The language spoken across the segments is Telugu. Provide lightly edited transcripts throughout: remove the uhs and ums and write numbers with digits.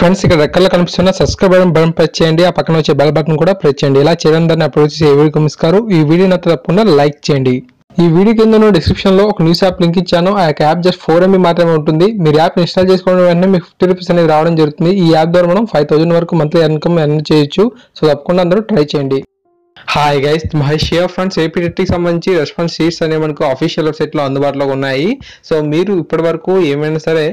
ఫ్రెండ్స్ ఇక్కడ రెక్కల్లో కనిపిస్తున్న సబ్స్క్రైబ్ బటన్ ప్రెస్ చేయండి, ఆ పక్కన వచ్చే బెల్ బటన్ కూడా ప్రెస్ చేయండి. ఇలా చేయడం ద్వారా అప్లోడ్ చేసే ఏ వీడియో మిస్కారు. ఈ వీడియో నచ్చితే తప్పకుండా లైక్ చేయండి. ఈ వీడియో కింద డిస్క్రిప్షన్ లో ఒక న్యూస్ యాప్ లింక్ ఇచ్చాను. ఆ యాప్ జస్ట్ 4 MB మాత్రమే ఉంటుంది. మీరు యాప్ ఇన్స్టాల్ చేసుకోవడం వెంటనే మీకు 50 రూపీస్ అనేది రావడం జరుగుతుంది. ఈ యాప్ ద్వారా మనం 5000 వరకు మంత్లీ ఇన్కమ్ ఎర్న్ చేయొచ్చు. సో తప్పకుండా అందరూ ట్రై చేయండి. Hi guys, Mahesh here friends. ఏపీటెట్కి సంబంధించి రెస్పాన్స్ షీట్స్ అనేవి మనకు అఫీషియల్ వెబ్సైట్లో అందుబాటులో ఉన్నాయి. సో మీరు ఇప్పటి వరకు ఏమైనా సరే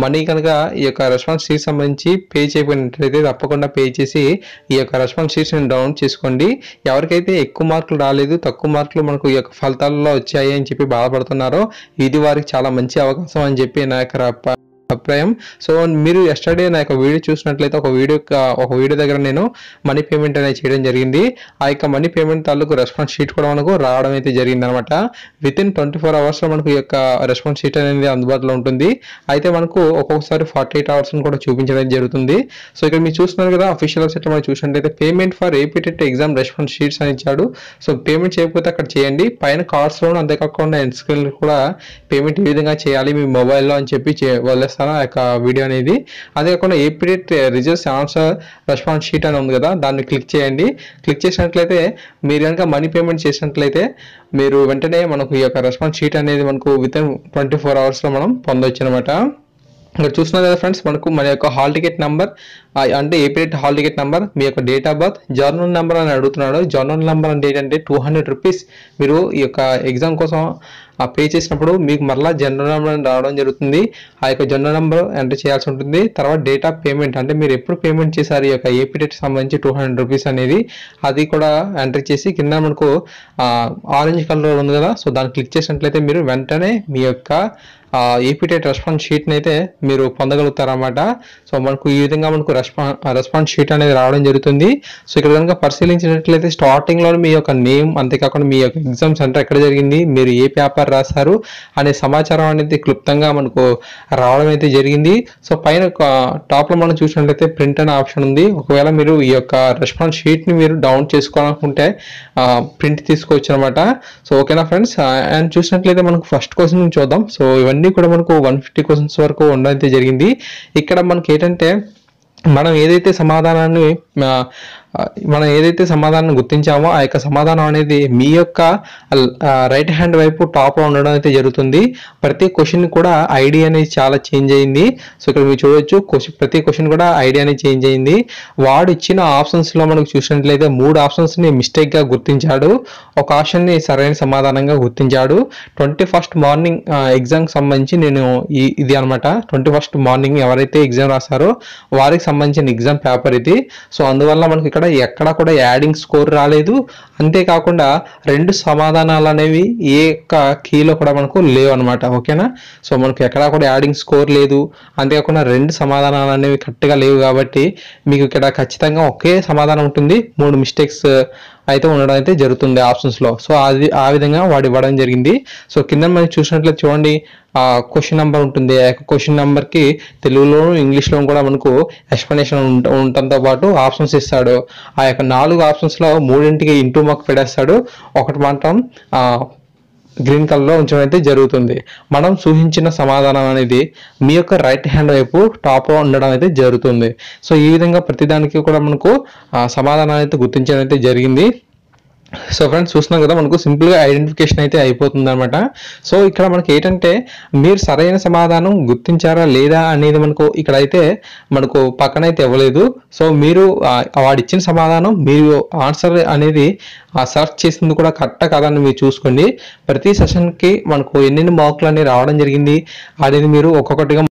మనీ కనుక ఈ యొక్క రెస్పాన్స్ షీట్స్ సంబంధించి పే చేయకపోయినట్లయితే తప్పకుండా పే చేసి ఈ యొక్క రెస్పాన్స్ షీట్స్ని డౌన్లోడ్ చేసుకోండి. ఎవరికైతే ఎక్కువ మార్కులు రాలేదు, తక్కువ మార్కులు మనకు ఈ యొక్క ఫలితాల్లో వచ్చాయి అని చెప్పి బాధపడుతున్నారో ఇది వారికి చాలా మంచి అవకాశం అని చెప్పి నా యొక్క అభిప్రాయం. సో మీరు ఎస్టర్డే నా యొక్క వీడియో చూసినట్లయితే ఒక వీడియో దగ్గర నేను మనీ పేమెంట్ అనేది చేయడం జరిగింది. ఆ యొక్క మనీ పేమెంట్ తాలూకు రెస్పాన్స్ షీట్ కూడా మనకు రావడం అయితే జరిగింది అనమాట. వితిన్ 24 hours లో మనకు ఈ యొక్క రెస్పాన్స్ షీట్ అనేది అందుబాటులో ఉంటుంది. అయితే మనకు ఒక్కొక్కసారి 48 hours కూడా చూపించడం జరుగుతుంది. సో ఇక్కడ మీరు చూస్తున్నారు కదా, అఫీషియల్ వెబ్సైట్లో మనం చూసినట్లయితే payment for APTET exam response sheets అని ఇచ్చాడు. సో పేమెంట్ చేయకపోతే అక్కడ చేయండి. పైన కార్డ్స్లో అంతేకాకుండా ఎండ్ స్క్రీన్ కూడా పేమెంట్ ఏ విధంగా చేయాలి మీ మొబైల్లో అని చెప్పి వదిలేస్తాను ఆ యొక్క వీడియో అనేది. అదే కాకుండా APTET results answer response sheet అని ఉంది కదా, దాన్ని క్లిక్ చేయండి. క్లిక్ చేసినట్లయితే మీరు కనుక మనీ పేమెంట్ చేసినట్లయితే మీరు వెంటనే మనకు ఈ యొక్క రెస్పాన్స్ షీట్ అనేది మనకు వితిన్ 24 hours లో మనం పొందొచ్చు అనమాట. ఇక్కడ చూస్తున్నారు కదా ఫ్రెండ్స్, మనకు మన యొక్క హాల్ టికెట్ నెంబర్ అంటే ఏపీటెట్ హాల్ టికెట్ నెంబర్, మీ యొక్క date of birth, journal number అని అడుగుతున్నాడు. జర్నల్ నెంబర్ అంటే ఏంటంటే 200 రూపీస్ మీరు ఈ యొక్క ఎగ్జామ్ కోసం పే చేసినప్పుడు మీకు మరలా జనరల్ నెంబర్ రావడం జరుగుతుంది. ఆ యొక్క జనరల్ నెంబర్ ఎంటర్ చేయాల్సి ఉంటుంది. తర్వాత డేట్ ఆఫ్ పేమెంట్ అంటే మీరు ఎప్పుడు పేమెంట్ చేశారు ఈ యొక్క ఏపీటెట్ సంబంధించి 200 రూపీస్ అనేది, అది కూడా ఎంటర్ చేసి కింద మనకు ఆరెంజ్ కలర్ ఉంది కదా, సో దాన్ని క్లిక్ చేసినట్లయితే మీరు వెంటనే మీ యొక్క ఏపీటెట్ రెస్పాన్స్ షీట్ని అయితే మీరు పొందగలుగుతారన్నమాట. సో మనకు ఈ విధంగా మనకు రెస్పాన్స్ షీట్ అనేది రావడం జరుగుతుంది. సో ఇక్కడ కనుక పరిశీలించినట్లయితే స్టార్టింగ్లో మీ యొక్క నేమ్, అంతేకాకుండా మీ యొక్క ఎగ్జామ్ సెంటర్ ఎక్కడ జరిగింది, మీరు ఏ పేపర్ రాశారు అనే సమాచారం అనేది క్లుప్తంగా మనకు రావడం అయితే జరిగింది. సో పైన టాప్లో మనం చూసినట్లయితే ప్రింట్ అనే ఆప్షన్ ఉంది. ఒకవేళ మీరు ఈ యొక్క రెస్పాన్స్ షీట్ని మీరు డౌన్లోడ్ చేసుకోవాలనుకుంటే ప్రింట్ తీసుకోవచ్చు అనమాట. సో ఓకేనా ఫ్రెండ్స్, అండ్ చూసినట్లయితే మనకు ఫస్ట్ క్వశ్చన్ చూద్దాం. సో ఇవన్నీ కూడా మనకు 150 క్వశ్చన్స్ వరకు ఉండడం అయితే జరిగింది. ఇక్కడ మనకి ఏంటంటే మనం ఏదైతే సమాధానాన్ని గుర్తించామో ఆ యొక్క సమాధానం అనేది మీ యొక్క రైట్ హ్యాండ్ వైపు టాప్లో ఉండడం అయితే జరుగుతుంది. ప్రతి క్వశ్చన్ కూడా ఐడి అనేది చాలా చేంజ్ అయింది. సో ఇక్కడ మీరు చూడొచ్చు, ప్రతి క్వశ్చన్ కూడా ఐడి అనేది చేంజ్ అయింది. వాడు ఇచ్చిన ఆప్షన్స్లో మనకు చూసినట్లయితే 3 ఆప్షన్స్ని మిస్టేక్గా గుర్తించాడు, ఒక ఆప్షన్ని సరైన సమాధానంగా గుర్తించాడు. 21st మార్నింగ్ ఎగ్జామ్కి సంబంధించి నేను ఇది అనమాట. 21st మార్నింగ్ ఎవరైతే ఎగ్జామ్ రాస్తారో వారికి సంబంధించిన ఎగ్జామ్ పేపర్ ఇది. సో అందువల్ల మనకి ఇక్కడ ఎక్కడ కూడా యాడింగ్ స్కోర్ రాలేదు. అంతేకాకుండా 2 సమాధానాలు అనేవి ఏ యొక్క కీలో కూడా మనకు లేవు అనమాట. ఓకేనా, సో మనకు ఎక్కడా కూడా యాడింగ్ స్కోర్ లేదు. అంతేకాకుండా 2 సమాధానాలు అనేవి కరెక్ట్గా లేవు కాబట్టి మీకు ఇక్కడ ఖచ్చితంగా ఒకే సమాధానం ఉంటుంది. 3 మిస్టేక్స్ అయితే ఉండడం అయితే జరుగుతుంది ఆప్షన్స్లో. సో ఆ విధంగా వాడు ఇవ్వడం జరిగింది. సో కింద మనం చూసినట్లయితే చూడండి, క్వశ్చన్ నెంబర్ ఉంటుంది. ఆ యొక్క క్వశ్చన్ నెంబర్కి తెలుగులోను ఇంగ్లీష్లో కూడా మనకు ఎక్స్ప్లెనేషన్ ఉండటంతో పాటు ఆప్షన్స్ ఇస్తాడు. ఆ యొక్క 4 ఆప్షన్స్లో 3ంటికి ఇంటూ మార్క్ పెడేస్తాడు, ఒకటి మాత్రం గ్రీన్ కలర్లో ఉంచడం అయితే జరుగుతుంది. మనం సూచించిన సమాధానం అనేది మీ యొక్క రైట్ హ్యాండ్ వైపు టాప్లో ఉండడం అయితే జరుగుతుంది. సో ఈ విధంగా ప్రతిదానికి కూడా మనకు సమాధానాన్ని అయితే గుర్తించడం అయితే జరిగింది. సో ఫ్రెండ్స్ చూస్తున్నాం కదా, మనకు సింపుల్గా ఐడెంటిఫికేషన్ అయితే అయిపోతుంది అనమాట. సో ఇక్కడ మనకి ఏంటంటే మీరు సరైన సమాధానం గుర్తించారా లేదా అనేది మనకు ఇక్కడైతే మనకు పక్కనైతే ఇవ్వలేదు. సో మీరు వాడిచ్చిన సమాధానం, మీరు ఆన్సర్ అనేది సెర్చ్ చేసింది కూడా కరెక్టా కాదని మీరు చూసుకోండి. ప్రతి సెషన్కి మనకు ఎన్ని మార్కులు అనేవి రావడం జరిగింది అనేది మీరు ఒక్కొక్కటిగా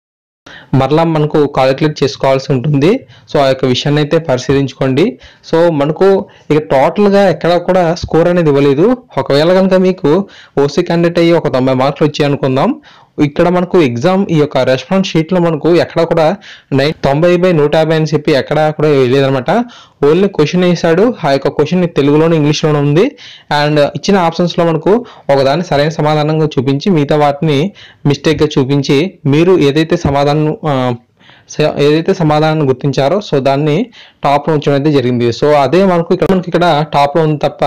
మరలా మనకు కాలిక్యులేట్ చేసుకోవాల్సి ఉంటుంది. సో ఆ యొక్క విషయాన్ని అయితే పరిశీలించుకోండి. సో మనకు ఇక టోటల్గా ఎక్కడ కూడా స్కోర్ అనేది ఇవ్వలేదు. ఒకవేళ కనుక మీకు ఓసీ క్యాండిడేట్ అయ్యి ఒక 90 మార్కులు వచ్చాయి అనుకుందాం, ఇక్కడ మనకు ఎగ్జామ్ ఈ యొక్క రెస్పాన్స్ షీట్లో మనకు ఎక్కడ కూడా 90/150 అని చెప్పి ఎక్కడ కూడా లేదనమాట. ఓన్లీ క్వశ్చన్ వేసాడు. ఆ యొక్క క్వశ్చన్ తెలుగులోనే ఇంగ్లీష్లోనే ఉంది. అండ్ ఇచ్చిన ఆప్షన్స్లో మనకు ఒకదాన్ని సరైన సమాధానంగా చూపించి మిగతా వాటిని మిస్టేక్గా చూపించి మీరు ఏదైతే సమాధానం ఏదైతే సమాధానాన్ని గుర్తించారో సో దాన్ని టాప్లో ఉంచడం అయితే జరిగింది. సో అదే మనకి ఇక్కడ టాప్లో ఉంది తప్ప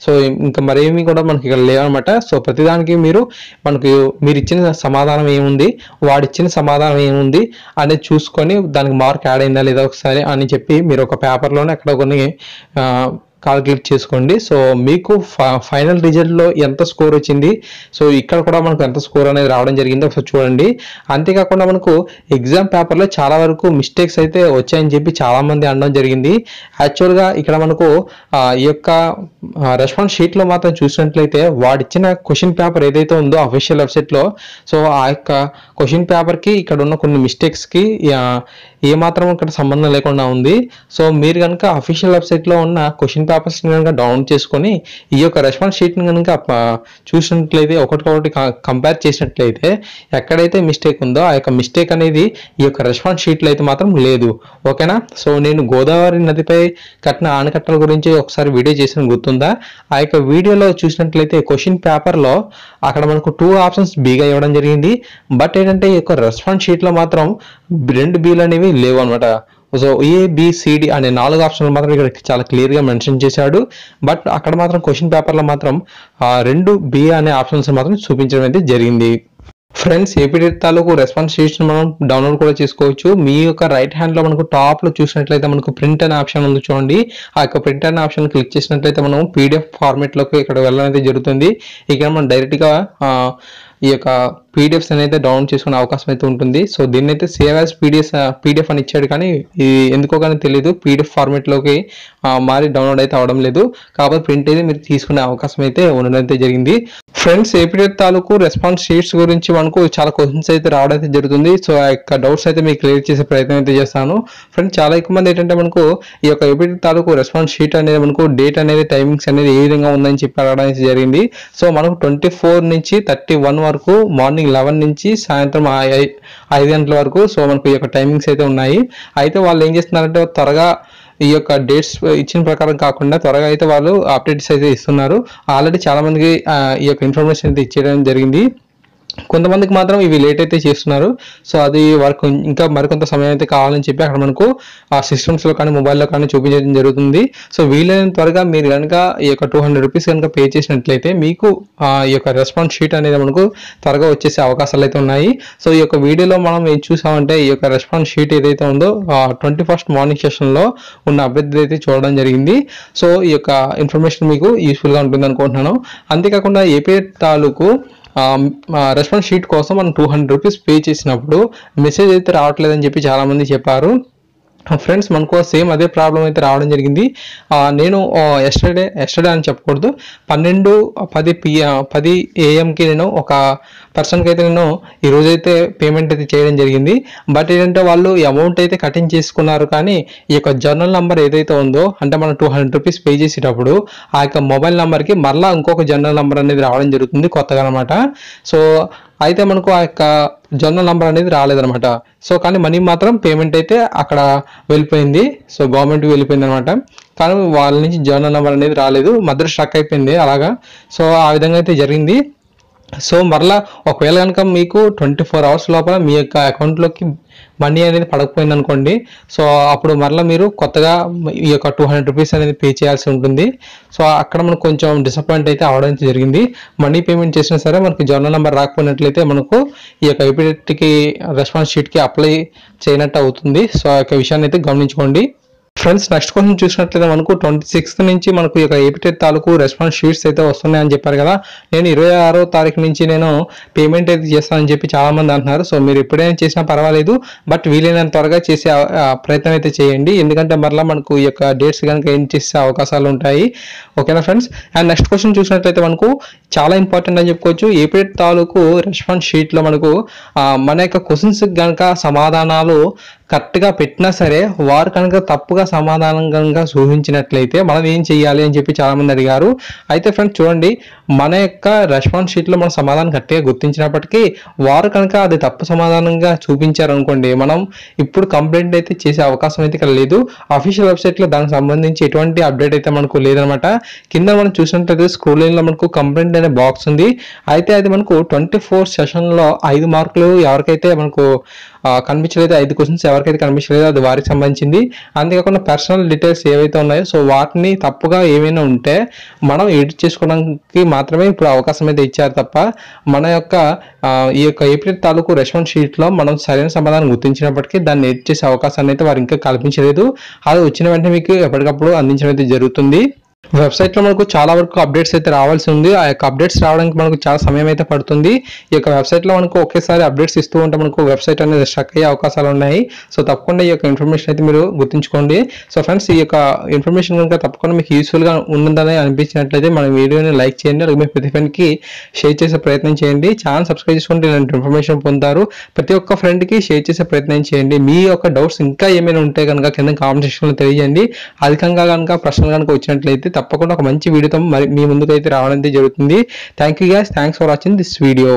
సో ఇంకా మరేమి కూడా మనకి ఇక్కడ లేవన్నమాట. సో ప్రతిదానికి మీరు ఇచ్చిన సమాధానం ఏముంది, వాడిచ్చిన సమాధానం ఏముంది అనేది చూసుకొని దానికి మార్క్ యాడ్ అయిందా లేదా ఒకసారి అని చెప్పి మీరు ఒక పేపర్లోనే అక్కడ కొన్ని కాల్కులేట్ చేసుకోండి. సో మీకు ఫైనల్ రిజల్ట్లో ఎంత స్కోర్ వచ్చింది, సో ఇక్కడ కూడా మనకు ఎంత స్కోర్ అనేది రావడం జరిగిందో ఒకసారి చూడండి. అంతేకాకుండా మనకు ఎగ్జామ్ పేపర్లో చాలా వరకు మిస్టేక్స్ అయితే వచ్చాయని చెప్పి చాలామంది అనడం జరిగింది. యాక్చువల్గా ఇక్కడ మనకు ఈ యొక్క రెస్పాన్స్ షీట్లో మాత్రం చూసినట్లయితే వాడిచ్చిన క్వశ్చన్ పేపర్ ఏదైతే ఉందో అఫీషియల్ వెబ్సైట్లో, సో ఆ యొక్క క్వశ్చన్ పేపర్కి ఇక్కడ ఉన్న కొన్ని మిస్టేక్స్కి ఏమాత్రం ఇక్కడ సంబంధం లేకుండా ఉంది. సో మీరు కనుక అఫీషియల్ వెబ్సైట్లో ఉన్న క్వశ్చన్ పేపర్స్ని కనుక డౌన్లోడ్ చేసుకొని ఈ యొక్క రెస్పాన్స్ షీట్ని కనుక చూసినట్లయితే ఒకటికొకటి కంపేర్ చేసినట్లయితే ఎక్కడైతే మిస్టేక్ ఉందో ఆ యొక్క మిస్టేక్ అనేది ఈ యొక్క రెస్పాన్స్ షీట్లో అయితే మాత్రం లేదు. ఓకేనా. సో నేను గోదావరి నదిపై కట్టిన ఆనకట్టల గురించి ఒకసారి వీడియో చేసిన గుర్తుందా? ఆ యొక్క వీడియోలో చూసినట్లయితే క్వశ్చన్ పేపర్లో అక్కడ మనకు 2 ఆప్షన్స్ బీగా ఇవ్వడం జరిగింది. బట్ ఏంటంటే ఈ యొక్క రెస్పాన్స్ షీట్లో మాత్రం 2 బీలు అనేవి లేవు అనమాట. సో ABCD అనే 4 ఆప్షన్లు మాత్రం ఇక్కడ చాలా క్లియర్గా మెన్షన్ చేశాడు. బట్ అక్కడ మాత్రం క్వశ్చన్ పేపర్లో మాత్రం 2 B అనే ఆప్షన్స్ మాత్రం చూపించడం అయితే జరిగింది. ఫ్రెండ్స్, ఏపీటెట్ తాలూకు రెస్పాన్స్ షీట్స్ మనం డౌన్లోడ్ కూడా చేసుకోవచ్చు. మీ యొక్క రైట్ హ్యాండ్లో మనకు టాప్లో చూసినట్లయితే మనకు ప్రింట్ అనే ఆప్షన్ ఉంది చూడండి. ఆ యొక్క ప్రింట్ అనే ఆప్షన్ క్లిక్ చేసినట్లయితే మనం PDF ఫార్మేట్లోకి ఇక్కడ వెళ్ళడం అయితే జరుగుతుంది. ఇక్కడ మనం డైరెక్ట్గా ఈ యొక్క PDFs అనేది డౌన్లోడ్ చేసుకునే అవకాశం అయితే ఉంటుంది. సో దీన్ని అయితే సేవ్ యాజ్ PDF అని ఇచ్చాడు, కానీ ఇది ఎందుకో కానీ తెలియదు PDF ఫార్మేట్లోకి మారి డౌన్లోడ్ అయితే అవడం లేదు. కాబట్టి ప్రింట్ అయితే మీరు తీసుకునే అవకాశం అయితే ఉండడం అయితే జరిగింది. ఫ్రెండ్స్, ఏపీటెట్ తాలూకు రెస్పాన్స్ షీట్స్ గురించి మనకు చాలా క్వశ్చన్స్ అయితే రావడం అయితే జరుగుతుంది. సో ఆ యొక్క డౌట్స్ అయితే మీకు క్లియర్ చేసే ప్రయత్నం అయితే చేస్తాను. ఫ్రెండ్స్, చాలా ఎక్కువ మంది ఏంటంటే మనకు ఈ యొక్క ఏపీటెట్ తాలూకు రెస్పాన్స్ షీట్ అనేది మనకు డేట్ అనేది టైమింగ్స్ అనేది ఏ విధంగా ఉందని చెప్పి అడగడం అయితే జరిగింది. సో మనకు 24 నుంచి 31 వరకు మార్నింగ్ 11 నుంచి సాయంత్రం 5 గంటల వరకు సో మనకు ఈ యొక్క టైమింగ్స్ అయితే ఉన్నాయి. అయితే వాళ్ళు ఏం చేస్తున్నారంటే త్వరగా ఈ యొక్క డేట్స్ ఇచ్చిన ప్రకారం కాకుండా త్వరగా అయితే వాళ్ళు అప్డేట్స్ అయితే ఇస్తున్నారు. ఆల్రెడీ చాలా మందికి ఈ యొక్క ఇన్ఫర్మేషన్ అయితే ఇచ్చేయడం జరిగింది. కొంతమందికి మాత్రం ఇవి లేట్ అయితే చేస్తున్నారు. సో అది వారికి ఇంకా మరికొంత సమయం అయితే కావాలని చెప్పి అక్కడ మనకు ఆ సిస్టమ్స్లో కానీ మొబైల్లో కానీ చూపించడం జరుగుతుంది. సో వీలైనంత త్వరగా మీరు కనుక ఈ యొక్క 200 రూపీస్ కనుక పే చేసినట్లయితే మీకు ఈ యొక్క రెస్పాన్స్ షీట్ అనేది మనకు త్వరగా వచ్చేసే అవకాశాలు అయితే ఉన్నాయి. సో ఈ యొక్క వీడియోలో మనం ఏం చూసామంటే ఈ యొక్క రెస్పాన్స్ షీట్ ఏదైతే ఉందో 21st మార్నింగ్ సెషన్లో ఉన్న అభ్యర్థి అయితే చూడడం జరిగింది. సో ఈ యొక్క ఇన్ఫర్మేషన్ మీకు యూస్ఫుల్గా ఉంటుంది అనుకుంటున్నాను. అంతేకాకుండా ఏపీటెట్ తాలూకు రెస్పాన్స్ షీట్ కోసం మనం 200 రూపీస్ పే చేసినప్పుడు మెసేజ్ అయితే రావట్లేదని చెప్పి చాలామంది చెప్పారు. ఫ్రెండ్స్, మనకు సేమ్ అదే ప్రాబ్లం అయితే రావడం జరిగింది. నేను ఎస్టర్డే అని చెప్పకూడదు, 12:10 AM నేను ఒక పర్సన్కి అయితే నేను ఈరోజైతే పేమెంట్ అయితే చేయడం జరిగింది. బట్ ఏంటంటే వాళ్ళు అమౌంట్ అయితే కటింగ్ చేసుకున్నారు, కానీ ఈ యొక్క జర్నల్ నెంబర్ ఏదైతే ఉందో అంటే మనం 200 రూపీస్ పే చేసేటప్పుడు ఆ యొక్క మొబైల్ నెంబర్కి మరలా ఇంకొక జర్నల్ నెంబర్ అనేది రావడం జరుగుతుంది కొత్తగా అనమాట. సో అయితే మనకు ఆ యొక్క జర్నల్ నెంబర్ అనేది రాలేదనమాట. సో కానీ మనీ మాత్రం పేమెంట్ అయితే అక్కడ వెళ్ళిపోయింది. సో గవర్నమెంట్కి వెళ్ళిపోయింది అనమాట. కానీ వాళ్ళ నుంచి జర్నల్ నెంబర్ అనేది రాలేదు, మధ్యలో స్ట్రక్ అయిపోయింది అలాగా. సో ఆ విధంగా అయితే జరిగింది. సో మరలా ఒకవేళ కనుక మీకు 24 అవర్స్ లోపల మీ యొక్క అకౌంట్లోకి మనీ అనేది పడకపోయింది అనుకోండి, సో అప్పుడు మరలా మీరు కొత్తగా ఈ యొక్క 200 రూపీస్ అనేది పే చేయాల్సి ఉంటుంది. సో అక్కడ మనకు కొంచెం డిసప్పాయింట్ అయితే అవడం జరిగింది. మనీ పేమెంట్ చేసినా సరే మనకి జర్నల్ నెంబర్ రాకపోయినట్లయితే మనకు ఈ యొక్క ఏపీటెట్కి రెస్పాన్స్ షీట్కి అప్లై చేయనట్టు అవుతుంది. సో ఆ యొక్క విషయాన్ని అయితే గమనించుకోండి. ఫ్రెండ్స్, నెక్స్ట్ క్వశ్చన్ చూసినట్లయితే మనకు 26th నుంచి మనకు ఈ యొక్క ఏపీటెట్ తాలూకు రెస్పాన్స్ షీట్స్ అయితే వస్తున్నాయని చెప్పారు కదా. నేను 26వ తారీఖు నుంచి నేను పేమెంట్ అయితే చేస్తానని చెప్పి చాలామంది అంటున్నారు. సో మీరు ఎప్పుడైనా చేసినా పర్వాలేదు, బట్ వీలైనంత త్వరగా చేసే ప్రయత్నం అయితే చేయండి. ఎందుకంటే మరలా మనకు ఈ యొక్క డేట్స్ కనుక ఏం చేసే అవకాశాలు ఉంటాయి. ఓకేనా ఫ్రెండ్స్. అండ్ నెక్స్ట్ క్వశ్చన్ చూసినట్లయితే మనకు చాలా ఇంపార్టెంట్ అని చెప్పుకోవచ్చు. ఏపీటెట్ తాలూకు రెస్పాన్స్ షీట్లో మనకు మన యొక్క క్వశ్చన్స్ కనుక సమాధానాలు కరెక్ట్గా పెట్టినా సరే వారు కనుక తప్పుగా సమాధానం కనుక సూచించినట్లయితే మనం ఏం చేయాలి అని చెప్పి చాలామంది అడిగారు. అయితే ఫ్రెండ్స్ చూడండి, మన యొక్క రెస్పాన్స్ షీట్లో మన సమాధానం కరెక్ట్గా గుర్తించినప్పటికీ వారు కనుక అది తప్పు సమాధానంగా చూపించారనుకోండి, మనం ఇప్పుడు కంప్లైంట్ అయితే చేసే అవకాశం అయితే ఇక్కడ లేదు. అఫీషియల్ వెబ్సైట్లో దానికి సంబంధించి ఎటువంటి అప్డేట్ అయితే మనకు లేదనమాట. కింద మనం చూసినట్లయితే స్క్రోల్ లైన్లో మనకు కంప్లైంట్ అనే బాక్స్ ఉంది. అయితే అది మనకు 24 సెషన్లో 5 మార్కులు ఎవరికైతే మనకు కనిపించలేదు 5 క్వశ్చన్స్ ఎవరికైతే కనిపించలేదు అది వారికి సంబంధించింది. అంతేకాకుండా పర్సనల్ డీటెయిల్స్ ఏవైతే ఉన్నాయో సో వాటిని తప్పుగా ఏమైనా ఉంటే మనం ఎడిట్ చేసుకోవడానికి మాత్రమే ఇప్పుడు అవకాశం అయితే ఇచ్చారు తప్ప మన యొక్క ఈ యొక్క ఏపీ తాలూకు రెస్పాన్స్ షీట్లో మనం సరైన సమాధానం గుర్తించినప్పటికీ దాన్ని ఎడిట్ చేసే అవకాశాన్ని అయితే వారు ఇంకా కల్పించలేదు. అది వచ్చిన వెంటనే మీకు ఎప్పటికప్పుడు అందించడం అయితే జరుగుతుంది. వెబ్సైట్లో మనకు చాలా వరకు అప్డేట్స్ అయితే రావాల్సి ఉంది. ఆ యొక్క అప్డేట్స్ రావడానికి మనకు చాలా సమయం అయితే పడుతుంది. ఈ యొక్క వెబ్సైట్లో మనకు ఒకేసారి అప్డేట్స్ ఇస్తూ ఉంటే మనకు వెబ్సైట్ అనేది స్ట్రక్ అయ్యే అవకాశాలు ఉన్నాయి. సో తప్పకుండా ఈ యొక్క ఇన్ఫర్మేషన్ అయితే మీరు గుర్తుంచుకోండి. సో ఫ్రెండ్స్, ఈ యొక్క ఇన్ఫర్మేషన్ కనుక తప్పకుండా మీకు యూస్ఫుల్గా ఉందని అనిపించినట్లయితే మన వీడియోని లైక్ చేయండి, అలాగే మీ ప్రతి ఫ్రెండ్కి షేర్ చేసే ప్రయత్నం చేయండి. ఛానల్ సబ్స్క్రైబ్ చేసుకుంటే ఇలాంటి ఇన్ఫర్మేషన్ పొందుతారు. ప్రతి ఒక్క ఫ్రెండ్కి షేర్ చేసే ప్రయత్నం చేయండి. మీ యొక్క డౌట్స్ ఇంకా ఏమైనా ఉంటే కనుక కింద కామెంట్ సెక్షన్లో తెలియజేయండి. అధికంగా కనుక ప్రశ్నలు కనుక వచ్చినట్లయితే తప్పకుండా ఒక మంచి వీడియోతో మరి మీ ముందుకు అయితే రావడం జరుగుతుంది. Thank you guys, thanks for watching this video.